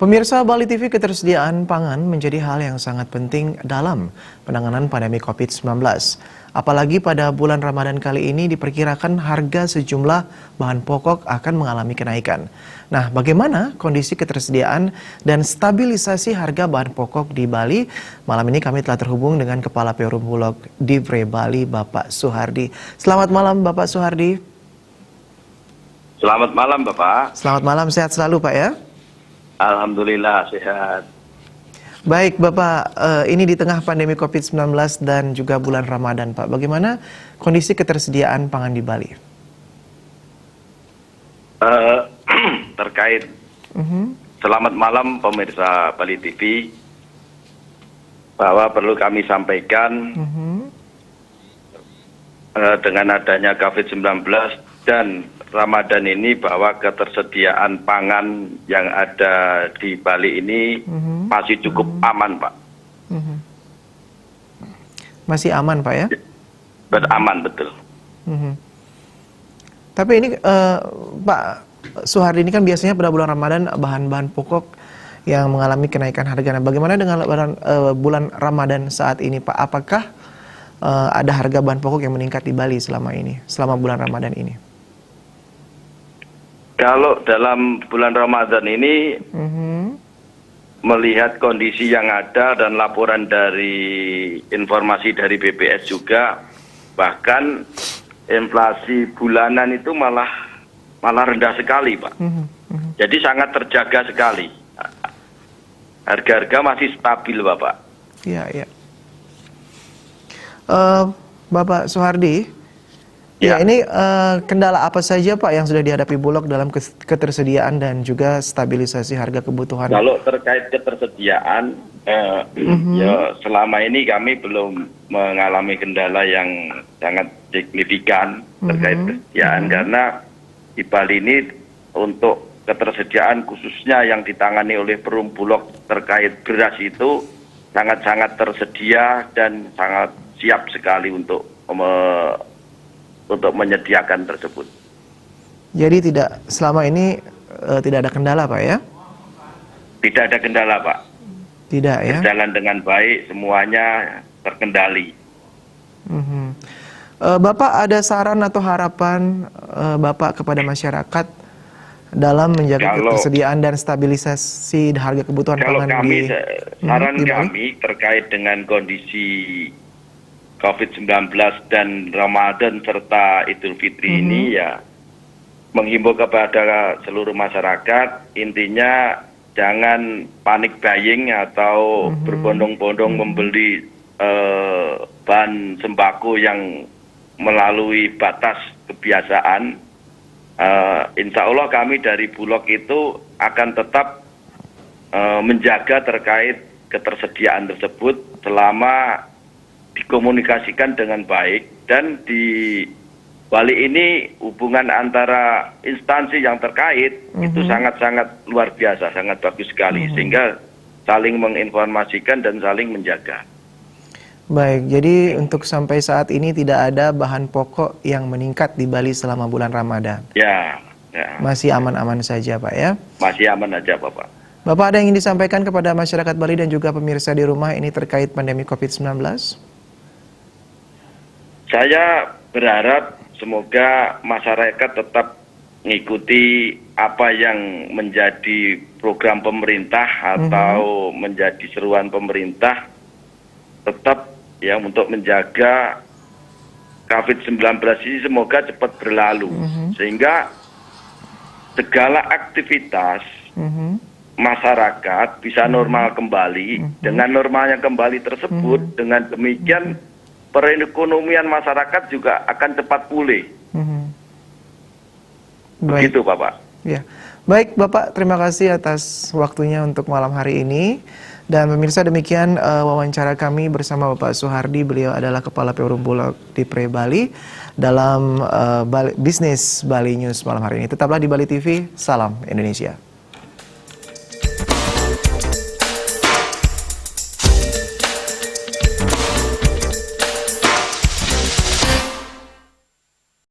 Pemirsa Bali TV, ketersediaan pangan menjadi hal yang sangat penting dalam penanganan pandemi COVID-19. Apalagi pada bulan Ramadan kali ini diperkirakan harga sejumlah bahan pokok akan mengalami kenaikan. Nah, bagaimana kondisi ketersediaan dan stabilisasi harga bahan pokok di Bali? Malam ini kami telah terhubung dengan Kepala Perum Bulog Divre Bali, Bapak Suhardi. Selamat malam, Bapak Suhardi. Selamat malam, Bapak. Selamat malam, sehat selalu, Pak ya? Alhamdulillah sehat. Baik Bapak, ini di tengah pandemi COVID-19 dan juga bulan Ramadan Pak. Bagaimana kondisi ketersediaan pangan di Bali? Terkait selamat malam pemirsa Bali TV, bahwa perlu kami sampaikan dengan adanya COVID-19 dan Ramadan ini, bahwa ketersediaan pangan yang ada di Bali ini masih cukup aman, Pak. Masih aman, Pak ya? Aman, betul. Tapi ini Pak Suhardi, ini kan biasanya pada bulan Ramadan bahan-bahan pokok yang mengalami kenaikan harga. Nah, bagaimana dengan bulan Ramadan saat ini, Pak? Apakah ada harga bahan pokok yang meningkat di Bali selama bulan Ramadan ini? Kalau dalam bulan Ramadan ini, melihat kondisi yang ada dan laporan dari informasi dari BPS juga, bahkan inflasi bulanan itu malah rendah sekali, Pak. Jadi sangat terjaga sekali. Harga-harga masih stabil, Bapak. Iya, iya. Bapak Suhardi, ya, ini kendala apa saja Pak yang sudah dihadapi Bulog dalam ketersediaan dan juga stabilisasi harga kebutuhan? Kalau terkait ketersediaan, ya selama ini kami belum mengalami kendala yang sangat signifikan terkait ketersediaan, karena di Bali ini untuk ketersediaan khususnya yang ditangani oleh Perum Bulog terkait beras itu sangat-sangat tersedia dan sangat siap sekali untuk menyediakan tersebut. Jadi selama ini tidak ada kendala, Pak ya? Tidak ada kendala, Pak. Tidak ya? Berjalan dengan baik, semuanya terkendali. Bapak ada saran atau harapan Bapak kepada masyarakat dalam menjaga ketersediaan dan stabilisasi harga kebutuhan pangan saran kami terkait dengan kondisi COVID-19 dan Ramadan serta Idul Fitri ini, ya menghimbau kepada seluruh masyarakat, intinya jangan panik buying atau berbondong-bondong membeli bahan sembako yang melalui batas kebiasaan. Insya Allah kami dari Bulog itu akan tetap menjaga terkait ketersediaan tersebut selama dikomunikasikan dengan baik, dan di Bali ini hubungan antara instansi yang terkait itu sangat-sangat luar biasa, sangat bagus sekali, sehingga saling menginformasikan dan saling menjaga. Baik, jadi untuk sampai saat ini tidak ada bahan pokok yang meningkat di Bali selama bulan Ramadan? Ya. Masih aman-aman saja, Pak ya? Masih aman aja, Bapak. Bapak ada yang ingin disampaikan kepada masyarakat Bali dan juga pemirsa di rumah ini terkait pandemi COVID-19? Saya berharap semoga masyarakat tetap mengikuti apa yang menjadi program pemerintah atau menjadi seruan pemerintah, tetap ya untuk menjaga COVID-19 ini semoga cepat berlalu, sehingga segala aktivitas masyarakat bisa normal kembali. Dengan normalnya kembali tersebut, dengan demikian perekonomian masyarakat juga akan cepat pulih. Begitu, Bapak. Ya. Baik, Bapak, terima kasih atas waktunya untuk malam hari ini. Dan pemirsa, demikian wawancara kami bersama Bapak Suhardi. Beliau adalah Kepala Perum Bulog Divre Bali dalam Bisnis Bali News malam hari ini. Tetaplah di Bali TV. Salam Indonesia.